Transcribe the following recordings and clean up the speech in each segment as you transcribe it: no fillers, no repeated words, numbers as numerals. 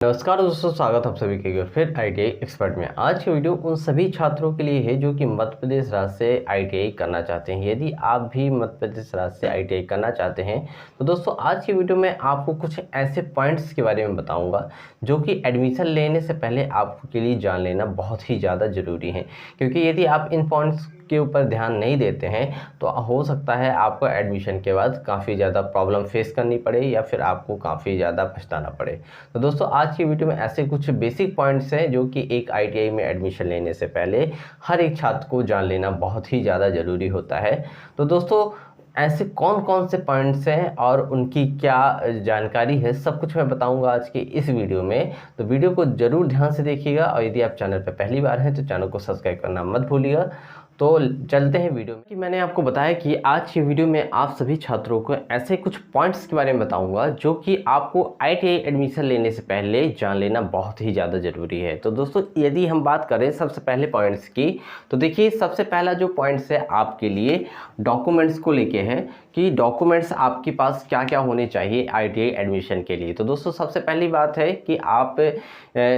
नमस्कार दोस्तों, स्वागत आप सभी के एक बार फिर ITI एक्सपर्ट में। आज की वीडियो उन सभी छात्रों के लिए है जो कि मध्य प्रदेश राज्य से ITI करना चाहते हैं। यदि आप भी मध्य प्रदेश राज्य से ITI करना चाहते हैं तो दोस्तों आज की वीडियो में आपको कुछ ऐसे पॉइंट्स के बारे में बताऊंगा जो कि एडमिशन लेने से पहले आपके लिए जान लेना बहुत ही ज़्यादा ज़रूरी है। क्योंकि यदि आप इन पॉइंट्स के ऊपर ध्यान नहीं देते हैं तो हो सकता है आपको एडमिशन के बाद काफ़ी ज़्यादा प्रॉब्लम फेस करनी पड़े या फिर आपको काफ़ी ज़्यादा पछताना पड़े। तो दोस्तों आज की वीडियो में ऐसे कुछ बेसिक पॉइंट्स हैं जो कि एक ITI में एडमिशन लेने से पहले हर एक छात्र को जान लेना बहुत ही ज़्यादा ज़रूरी होता है। तो दोस्तों ऐसे कौन कौन से पॉइंट्स हैं और उनकी क्या जानकारी है, सब कुछ मैं बताऊंगा आज के इस वीडियो में। तो वीडियो को ज़रूर ध्यान से देखिएगा और यदि आप चैनल पर पहली बार हैं तो चैनल को सब्सक्राइब करना मत भूलिएगा। तो चलते हैं वीडियो में। कि मैंने आपको बताया कि आज की वीडियो में आप सभी छात्रों को ऐसे कुछ पॉइंट्स के बारे में बताऊंगा जो कि आपको ITI एडमिशन लेने से पहले जान लेना बहुत ही ज़्यादा ज़रूरी है। तो दोस्तों यदि हम बात करें सबसे पहले पॉइंट्स की, तो देखिए सबसे पहला जो पॉइंट्स है आपके लिए डॉक्यूमेंट्स को लेके है कि डॉक्यूमेंट्स आपके पास क्या क्या होने चाहिए ITI एडमिशन के लिए। तो दोस्तों सबसे पहली बात है कि आप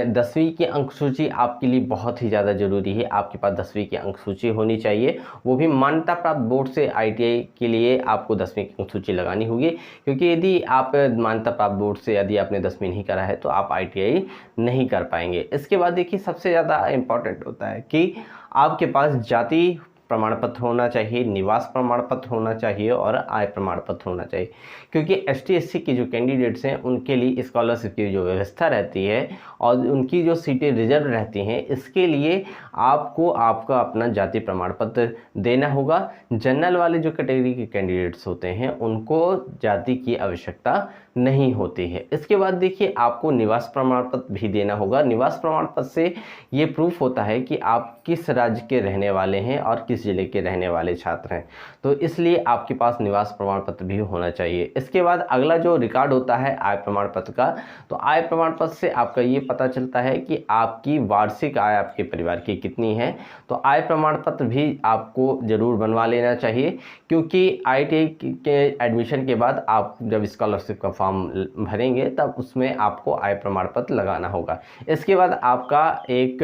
10वीं की अंक सूची आपके लिए बहुत ही ज़्यादा ज़रूरी है। आपके पास 10वीं की अंक सूची होनी चाहिए, वो भी मान्यता प्राप्त बोर्ड से। ITI के लिए आपको 10वीं की अंक सूची लगानी होगी, क्योंकि यदि आप मान्यता प्राप्त बोर्ड से यदि आपने 10वीं नहीं करा है तो आप ITI नहीं कर पाएंगे। इसके बाद देखिए सबसे ज़्यादा इम्पॉर्टेंट होता है कि आपके पास जाति प्रमाण पत्र होना चाहिए, निवास प्रमाण पत्र होना चाहिए और आय प्रमाण पत्र होना चाहिए। क्योंकि ST SC के जो कैंडिडेट्स हैं उनके लिए स्कॉलरशिप की जो व्यवस्था रहती है और उनकी जो सीटें रिजर्व रहती हैं, इसके लिए आपको आपका अपना जाति प्रमाण पत्र देना होगा। जनरल वाले जो कैटेगरी के कैंडिडेट्स होते हैं उनको जाति की आवश्यकता नहीं होती है। इसके बाद देखिए आपको निवास प्रमाण पत्र भी देना होगा। निवास प्रमाण पत्र से ये प्रूफ होता है कि आप किस राज्य के रहने वाले हैं और किस जिले के रहने वाले छात्र हैं, तो इसलिए आपके पास निवास प्रमाण पत्र भी होना चाहिए। इसके बाद अगला जो रिकॉर्ड होता है आय प्रमाण पत्र का, तो आय प्रमाण पत्र से आपका ये पता चलता है कि आपकी वार्षिक आय आपके परिवार की कितनी है। तो आय प्रमाण पत्र भी आपको ज़रूर बनवा लेना चाहिए, क्योंकि ITI के एडमिशन के बाद आप जब स्कॉलरशिप का फॉर्म भरेंगे तब उसमें आपको आय प्रमाण पत्र लगाना होगा। इसके बाद आपका एक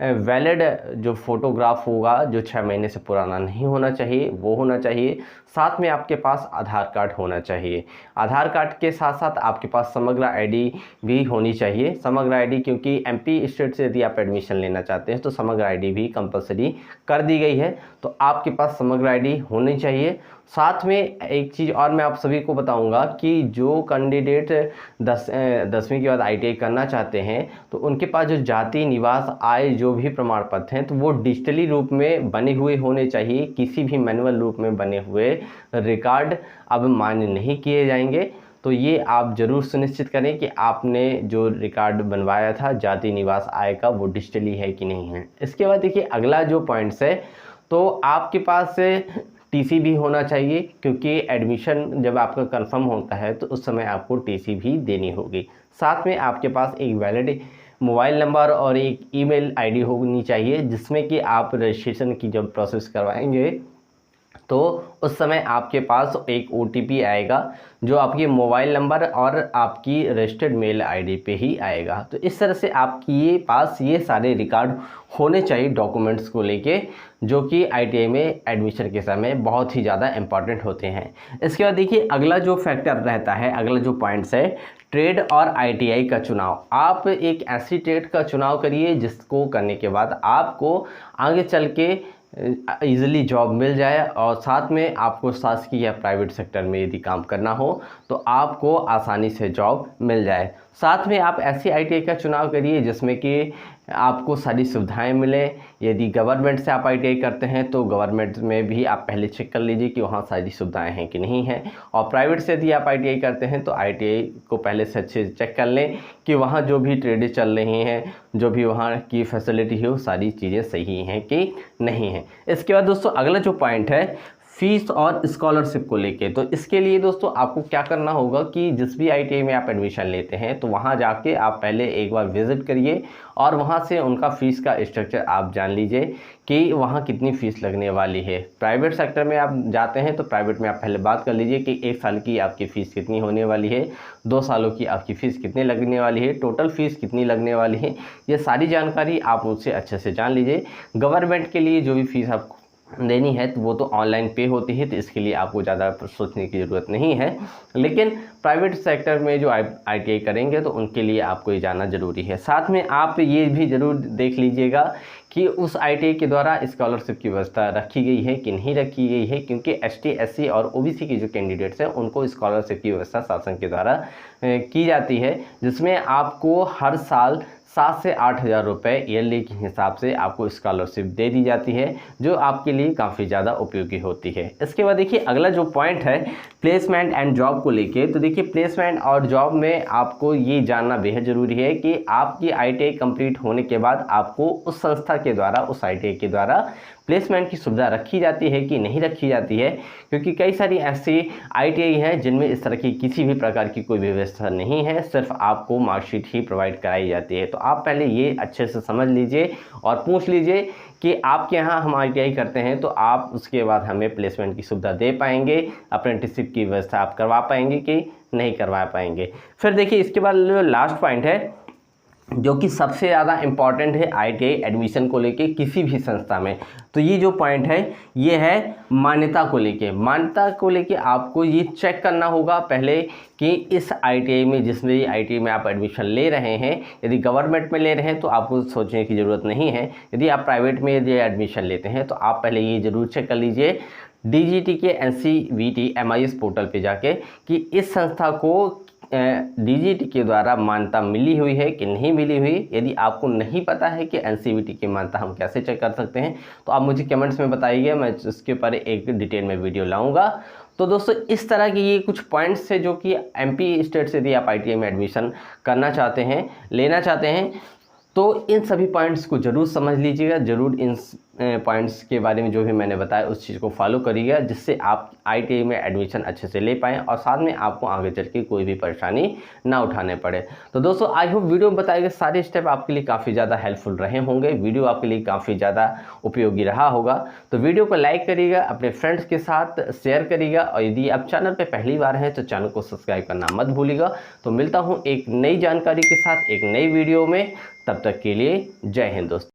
वैलिड जो फोटोग्राफ होगा जो 6 महीने से पुराना नहीं होना चाहिए, वो होना चाहिए। साथ में आपके पास आधार कार्ड होना चाहिए। आधार कार्ड के साथ साथ आपके पास समग्र ID भी होनी चाहिए। समग्र ID क्योंकि MP स्टेट से यदि आप एडमिशन लेना चाहते हैं तो समग्र ID भी कंपलसरी कर दी गई है, तो आपके पास समग्र ID होनी चाहिए। साथ में एक चीज़ और मैं आप सभी को बताऊंगा कि जो कैंडिडेट 10वीं के बाद ITI करना चाहते हैं तो उनके पास जो जाति, निवास, आय जो भी प्रमाण पत्र हैं तो वो डिजिटली रूप में बने हुए होने चाहिए। किसी भी मैनुअल रूप में बने हुए रिकॉर्ड अब मान्य नहीं किए जाएंगे। तो ये आप ज़रूर सुनिश्चित करें कि आपने जो रिकॉर्ड बनवाया था जाति, निवास, आय का, वो डिजिटली है कि नहीं है। इसके बाद देखिए अगला जो पॉइंट्स है, तो आपके पास TC भी होना चाहिए, क्योंकि एडमिशन जब आपका कंफर्म होता है तो उस समय आपको TC भी देनी होगी। साथ में आपके पास एक वैलिड मोबाइल नंबर और एक ईमेल ID होनी चाहिए, जिसमें कि आप रजिस्ट्रेशन की जब प्रोसेस करवाएंगे तो उस समय आपके पास एक OTP आएगा जो आपके मोबाइल नंबर और आपकी रजिस्टर्ड मेल ID पे ही आएगा। तो इस तरह से आपके पास ये सारे रिकॉर्ड होने चाहिए डॉक्यूमेंट्स को लेके, जो कि ITI में एडमिशन के समय बहुत ही ज़्यादा इम्पॉर्टेंट होते हैं। इसके बाद देखिए अगला जो फैक्टर रहता है, अगला जो पॉइंट्स है, ट्रेड और ITI का चुनाव। आप एक ऐसी ट्रेड का चुनाव करिए जिसको करने के बाद आपको आगे चल के ईज़िली जॉब मिल जाए और साथ में आपको शासकीय या प्राइवेट सेक्टर में यदि काम करना हो तो आपको आसानी से जॉब मिल जाए। साथ में आप ऐसी ITI का चुनाव करिए जिसमें कि आपको सारी सुविधाएं मिलें। यदि गवर्नमेंट से आप ITI करते हैं तो गवर्नमेंट में भी आप पहले चेक कर लीजिए कि वहाँ सारी सुविधाएं हैं कि नहीं हैं, और प्राइवेट से यदि आप ITI करते हैं तो ITI को पहले से अच्छे से चेक कर लें कि वहाँ जो भी ट्रेडें चल रही हैं, जो भी वहाँ की फैसिलिटी है, वो सारी चीज़ें सही हैं कि नहीं हैं। इसके बाद दोस्तों अगला जो पॉइंट है फीस और स्कॉलरशिप को लेके। तो इसके लिए दोस्तों आपको क्या करना होगा कि जिस भी आईटीआई में आप एडमिशन लेते हैं तो वहाँ जाके आप पहले एक बार विज़िट करिए और वहाँ से उनका फ़ीस का स्ट्रक्चर आप जान लीजिए कि वहाँ कितनी फ़ीस लगने वाली है। प्राइवेट सेक्टर में आप जाते हैं तो प्राइवेट में आप पहले बात कर लीजिए कि 1 साल की आपकी फ़ीस कितनी होने वाली है, 2 सालों की आपकी फ़ीस कितनी लगने वाली है, टोटल फ़ीस कितनी लगने वाली है। ये सारी जानकारी आप मुझसे अच्छे से जान लीजिए। गवर्नमेंट के लिए जो भी फ़ीस आपको देनी है तो वो तो ऑनलाइन पे होती है, तो इसके लिए आपको ज़्यादा सोचने की ज़रूरत नहीं है। लेकिन प्राइवेट सेक्टर में जो आईटीआई करेंगे तो उनके लिए आपको ये जानना ज़रूरी है। साथ में आप ये भी ज़रूर देख लीजिएगा कि उस आईटीआई के द्वारा स्कॉलरशिप की व्यवस्था रखी गई है कि नहीं रखी गई है, क्योंकि एसटी, एससी और ओबीसी के जो कैंडिडेट्स हैं उनको स्कॉलरशिप की व्यवस्था शासन के द्वारा की जाती है, जिसमें आपको हर साल 7 से 8 हज़ार रुपये ईयरली के हिसाब से आपको स्कॉलरशिप दे दी जाती है, जो आपके लिए काफ़ी ज़्यादा उपयोगी होती है। इसके बाद देखिए अगला जो पॉइंट है प्लेसमेंट एंड जॉब को लेके। तो देखिए प्लेसमेंट और जॉब में आपको ये जानना बेहद ज़रूरी है कि आपकी आईटीआई कंप्लीट होने के बाद आपको उस संस्था के द्वारा, उस आईटीआई के द्वारा प्लेसमेंट की सुविधा रखी जाती है कि नहीं रखी जाती है, क्योंकि कई सारी ऐसी आईटीआई हैं जिनमें इस तरह की किसी भी प्रकार की कोई व्यवस्था नहीं है, सिर्फ आपको मार्कशीट ही प्रोवाइड कराई जाती है। तो आप पहले ये अच्छे से समझ लीजिए और पूछ लीजिए कि आपके यहाँ हम आईटीआई करते हैं तो आप उसके बाद हमें प्लेसमेंट की सुविधा दे पाएंगे, अप्रेंटिसशिप की व्यवस्था आप करवा पाएंगे कि नहीं करवा पाएंगे। फिर देखिए इसके बाद जो लास्ट पॉइंट है जो कि सबसे ज़्यादा इम्पॉर्टेंट है आईटीआई एडमिशन को लेके किसी भी संस्था में, तो ये जो पॉइंट है ये है मान्यता को लेके। मान्यता को लेके आपको ये चेक करना होगा पहले कि इस आईटीआई में, जिस भी आईटीआई में आप एडमिशन ले रहे हैं, यदि गवर्नमेंट में ले रहे हैं तो आपको सोचने की ज़रूरत नहीं है। यदि आप प्राइवेट में यदि एडमिशन लेते हैं तो आप पहले ये ज़रूर चेक कर लीजिए डीजीटी के एनसीवीटी एमआईएस पोर्टल पे जाके कि इस संस्था को डीजीटी के द्वारा मान्यता मिली हुई है कि नहीं मिली हुई। यदि आपको नहीं पता है कि एनसीवीटी की मान्यता हम कैसे चेक कर सकते हैं तो आप मुझे कमेंट्स में बताइए, मैं इसके ऊपर एक डिटेल में वीडियो लाऊंगा। तो दोस्तों इस तरह की ये कुछ पॉइंट्स है जो कि एमपी स्टेट से यदि आप आईटीआई में एडमिशन करना चाहते हैं, लेना चाहते हैं, तो इन सभी पॉइंट्स को ज़रूर समझ लीजिएगा, ज़रूर इन पॉइंट्स के बारे में जो भी मैंने बताया उस चीज़ को फॉलो करिएगा, जिससे आप आईटीआई में एडमिशन अच्छे से ले पाएँ और साथ में आपको आगे चल के कोई भी परेशानी ना उठाने पड़े। तो दोस्तों आई होप वीडियो में बताए गए सारे स्टेप आपके लिए काफ़ी ज़्यादा हेल्पफुल रहे होंगे, वीडियो आपके लिए काफ़ी ज़्यादा उपयोगी रहा होगा। तो वीडियो को लाइक करिएगा, अपने फ्रेंड्स के साथ शेयर करिएगा और यदि आप चैनल पर पहली बार हैं तो चैनल को सब्सक्राइब करना मत भूलिएगा। तो मिलता हूँ एक नई जानकारी के साथ एक नई वीडियो में, तब तक के लिए जय हिंद दोस्तों।